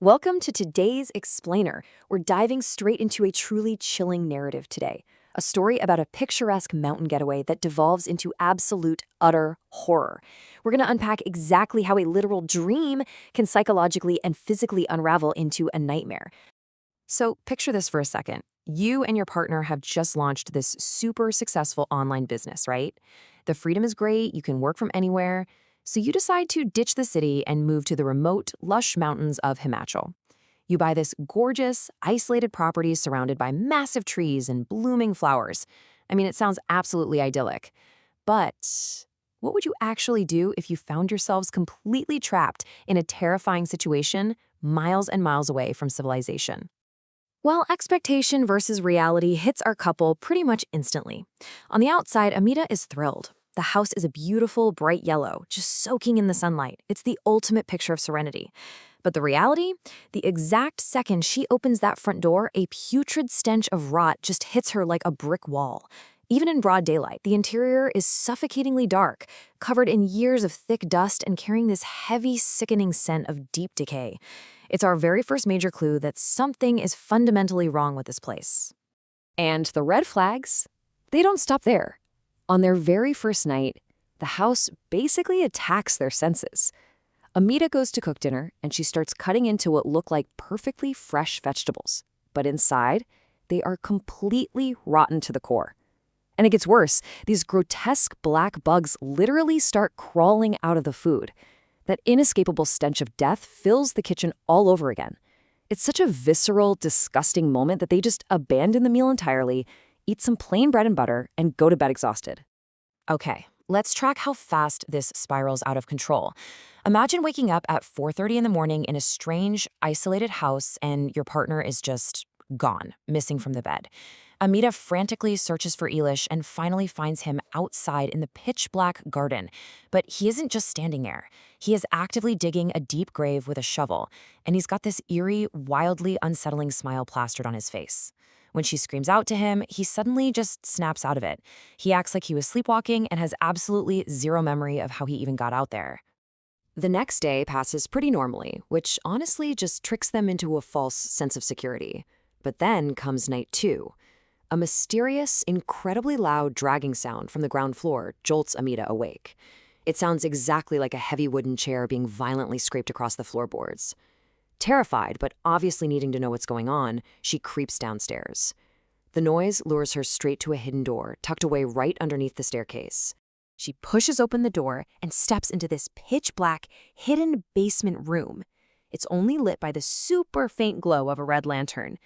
Welcome to today's Explainer. We're diving straight into a truly chilling narrative today. A story about a picturesque mountain getaway that devolves into absolute, utter horror. We're going to unpack exactly how a literal dream can psychologically and physically unravel into a nightmare. So, picture this for a second. You and your partner have just launched this super successful online business, right? The freedom is great, you can work from anywhere. So, you decide to ditch the city and move to the remote, lush mountains of Himachal. You buy this gorgeous, isolated property surrounded by massive trees and blooming flowers. I mean, it sounds absolutely idyllic. But what would you actually do if you found yourselves completely trapped in a terrifying situation miles and miles away from civilization? Well, expectation versus reality hits our couple pretty much instantly. On the outside, Amita is thrilled. The house is a beautiful, bright yellow, just soaking in the sunlight. It's the ultimate picture of serenity. But the reality? The exact second she opens that front door, a putrid stench of rot just hits her like a brick wall. Even in broad daylight, the interior is suffocatingly dark, covered in years of thick dust and carrying this heavy, sickening scent of deep decay. It's our very first major clue that something is fundamentally wrong with this place. And the red flags? They don't stop there. On their very first night, the house basically attacks their senses. Amita goes to cook dinner, and she starts cutting into what look like perfectly fresh vegetables. But inside, they are completely rotten to the core. And it gets worse. These grotesque black bugs literally start crawling out of the food. That inescapable stench of death fills the kitchen all over again. It's such a visceral, disgusting moment that they just abandon the meal entirely, eat some plain bread and butter, and go to bed exhausted. Okay, let's track how fast this spirals out of control. Imagine waking up at 4:30 in the morning in a strange, isolated house and your partner is just gone, missing from the bed. Amita frantically searches for Elish and finally finds him outside in the pitch-black garden. But he isn't just standing there. He is actively digging a deep grave with a shovel, and he's got this eerie, wildly unsettling smile plastered on his face. When she screams out to him, he suddenly just snaps out of it. He acts like he was sleepwalking and has absolutely zero memory of how he even got out there. The next day passes pretty normally, which honestly just tricks them into a false sense of security. But then comes night two. A mysterious, incredibly loud dragging sound from the ground floor jolts Amita awake. It sounds exactly like a heavy wooden chair being violently scraped across the floorboards. Terrified, but obviously needing to know what's going on, she creeps downstairs. The noise lures her straight to a hidden door, tucked away right underneath the staircase. She pushes open the door and steps into this pitch-black, hidden basement room. It's only lit by the super faint glow of a red lantern.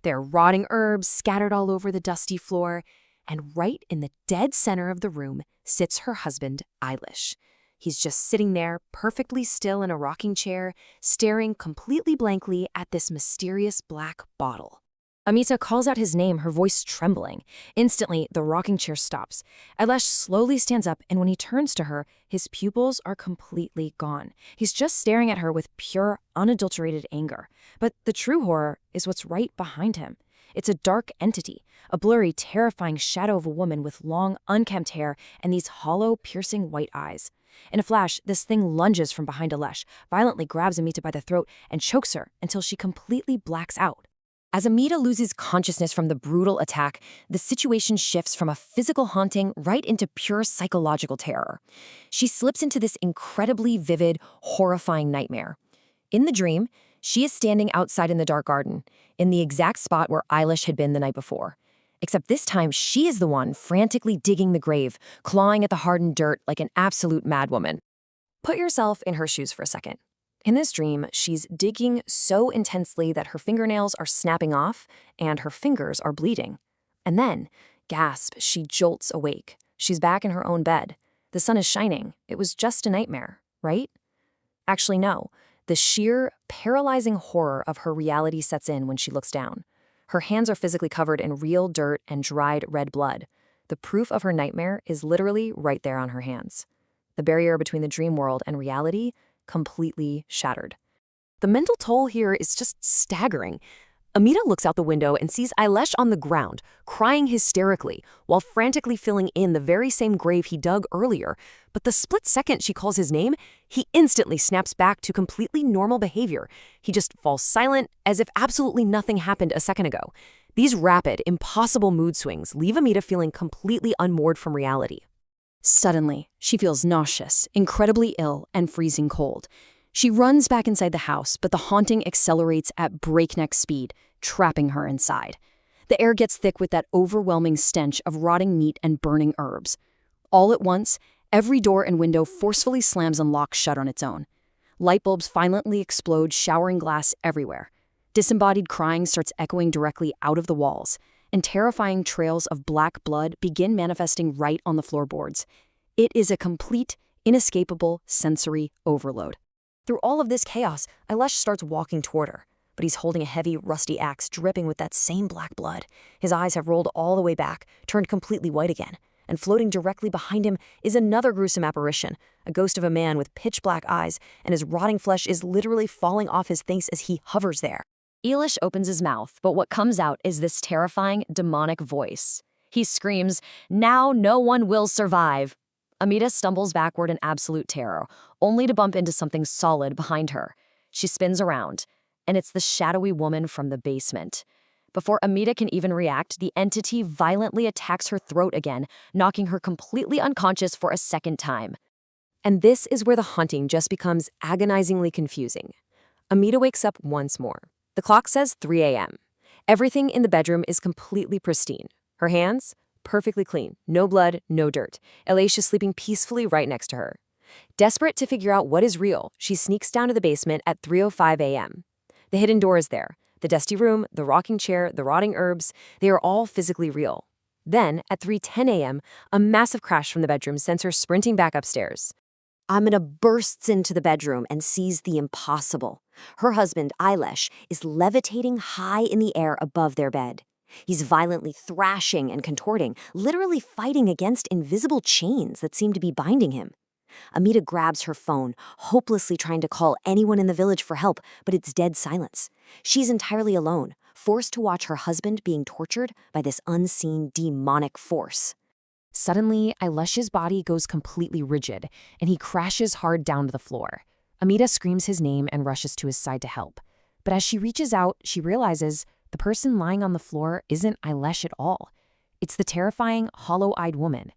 There are rotting herbs scattered all over the dusty floor, and right in the dead center of the room sits her husband, Eilish. He's just sitting there, perfectly still in a rocking chair, staring completely blankly at this mysterious black bottle. Amita calls out his name, her voice trembling. Instantly, the rocking chair stops. Eilish slowly stands up, and when he turns to her, his pupils are completely gone. He's just staring at her with pure, unadulterated anger. But the true horror is what's right behind him. It's a dark entity, a blurry, terrifying shadow of a woman with long, unkempt hair and these hollow, piercing white eyes. In a flash, this thing lunges from behind Eilish, violently grabs Amita by the throat, and chokes her until she completely blacks out. As Amita loses consciousness from the brutal attack, the situation shifts from a physical haunting right into pure psychological terror. She slips into this incredibly vivid, horrifying nightmare. In the dream, she is standing outside in the dark garden, in the exact spot where Eilish had been the night before. Except this time, she is the one frantically digging the grave, clawing at the hardened dirt like an absolute madwoman. Put yourself in her shoes for a second. In this dream, she's digging so intensely that her fingernails are snapping off and her fingers are bleeding. And then, gasp, she jolts awake. She's back in her own bed. The sun is shining. It was just a nightmare, right? Actually, no. The sheer, paralyzing horror of her reality sets in when she looks down. Her hands are physically covered in real dirt and dried red blood. The proof of her nightmare is literally right there on her hands. The barrier between the dream world and reality completely shattered. The mental toll here is just staggering. Amita looks out the window and sees Ailesh on the ground, crying hysterically, while frantically filling in the very same grave he dug earlier. But the split second she calls his name, he instantly snaps back to completely normal behavior. He just falls silent, as if absolutely nothing happened a second ago. These rapid, impossible mood swings leave Amita feeling completely unmoored from reality. Suddenly, she feels nauseous, incredibly ill, and freezing cold. She runs back inside the house, but the haunting accelerates at breakneck speed, trapping her inside. The air gets thick with that overwhelming stench of rotting meat and burning herbs. All at once, every door and window forcefully slams and locks shut on its own. Light bulbs violently explode, showering glass everywhere. Disembodied crying starts echoing directly out of the walls, and terrifying trails of black blood begin manifesting right on the floorboards. It is a complete, inescapable sensory overload. Through all of this chaos, Ailesh starts walking toward her, but he's holding a heavy, rusty axe dripping with that same black blood. His eyes have rolled all the way back, turned completely white again, and floating directly behind him is another gruesome apparition, a ghost of a man with pitch-black eyes, and his rotting flesh is literally falling off his face as he hovers there. Ailesh opens his mouth, but what comes out is this terrifying, demonic voice. He screams, "Now no one will survive!" Amita stumbles backward in absolute terror, only to bump into something solid behind her. She spins around, and it's the shadowy woman from the basement. Before Amita can even react, the entity violently attacks her throat again, knocking her completely unconscious for a second time. And this is where the haunting just becomes agonizingly confusing. Amita wakes up once more. The clock says 3 a.m. Everything in the bedroom is completely pristine. Her hands? Perfectly clean. No blood, no dirt. Ailesh is sleeping peacefully right next to her. Desperate to figure out what is real, she sneaks down to the basement at 3:05 a.m. The hidden door is there. The dusty room, the rocking chair, the rotting herbs, they are all physically real. Then, at 3:10 a.m., a massive crash from the bedroom sends her sprinting back upstairs. Amina bursts into the bedroom and sees the impossible. Her husband, Ailesh, is levitating high in the air above their bed. He's violently thrashing and contorting, literally fighting against invisible chains that seem to be binding him. Amita grabs her phone, hopelessly trying to call anyone in the village for help, but it's dead silence. She's entirely alone, forced to watch her husband being tortured by this unseen demonic force. Suddenly, Ailesh's body goes completely rigid, and he crashes hard down to the floor. Amita screams his name and rushes to his side to help. But as she reaches out, she realizes the person lying on the floor isn't Ailesh at all. It's the terrifying, hollow-eyed woman.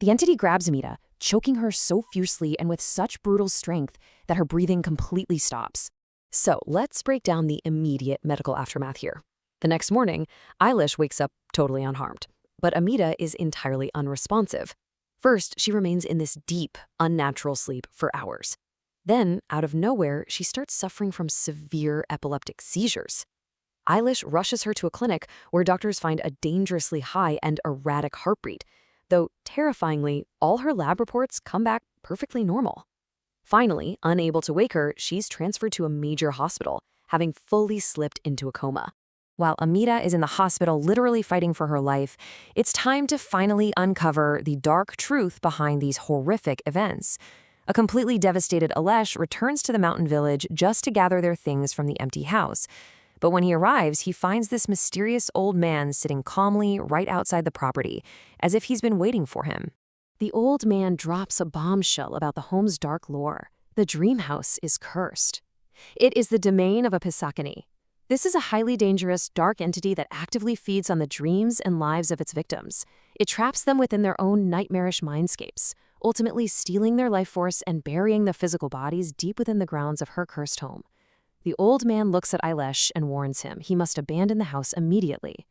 The entity grabs Amita, choking her so fiercely and with such brutal strength that her breathing completely stops. So let's break down the immediate medical aftermath here. The next morning, Ailesh wakes up totally unharmed, but Amita is entirely unresponsive. First, she remains in this deep, unnatural sleep for hours. Then, out of nowhere, she starts suffering from severe epileptic seizures. Ailesh rushes her to a clinic where doctors find a dangerously high and erratic heartbeat, though terrifyingly, all her lab reports come back perfectly normal. Finally, unable to wake her, she's transferred to a major hospital, having fully slipped into a coma. While Amita is in the hospital literally fighting for her life, it's time to finally uncover the dark truth behind these horrific events. A completely devastated Ailesh returns to the mountain village just to gather their things from the empty house. But when he arrives, he finds this mysterious old man sitting calmly right outside the property, as if he's been waiting for him. The old man drops a bombshell about the home's dark lore. The dream house is cursed. It is the domain of a Pisakani. This is a highly dangerous, dark entity that actively feeds on the dreams and lives of its victims. It traps them within their own nightmarish mindscapes, ultimately stealing their life force and burying the physical bodies deep within the grounds of her cursed home. The old man looks at Ailesh and warns him he must abandon the house immediately.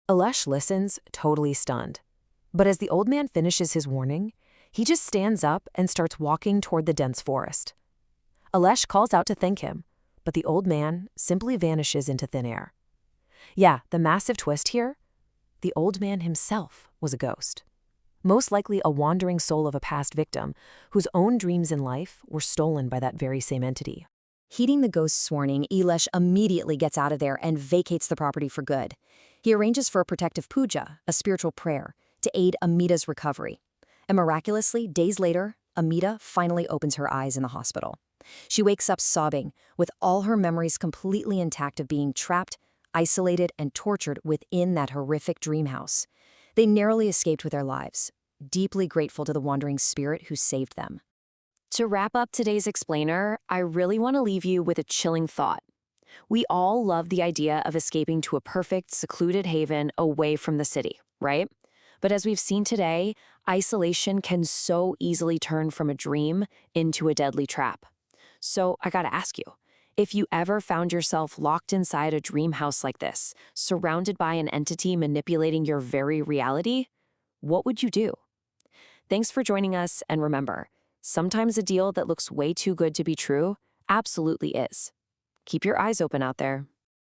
Ailesh listens, totally stunned. But as the old man finishes his warning, he just stands up and starts walking toward the dense forest. Ailesh calls out to thank him, but the old man simply vanishes into thin air. Yeah, the massive twist here? The old man himself was a ghost. Most likely a wandering soul of a past victim whose own dreams in life were stolen by that very same entity. Heeding the ghost's warning, Ailesh immediately gets out of there and vacates the property for good. He arranges for a protective puja, a spiritual prayer, to aid Amita's recovery. And miraculously, days later, Amita finally opens her eyes in the hospital. She wakes up sobbing, with all her memories completely intact of being trapped, isolated and tortured within that horrific dream house. They narrowly escaped with their lives, deeply grateful to the wandering spirit who saved them. To wrap up today's explainer, I really want to leave you with a chilling thought. We all love the idea of escaping to a perfect, secluded haven away from the city, right? But as we've seen today, isolation can so easily turn from a dream into a deadly trap. So I gotta ask you, if you ever found yourself locked inside a dream house like this, surrounded by an entity manipulating your very reality, what would you do? Thanks for joining us, and remember, sometimes a deal that looks way too good to be true absolutely is. Keep your eyes open out there.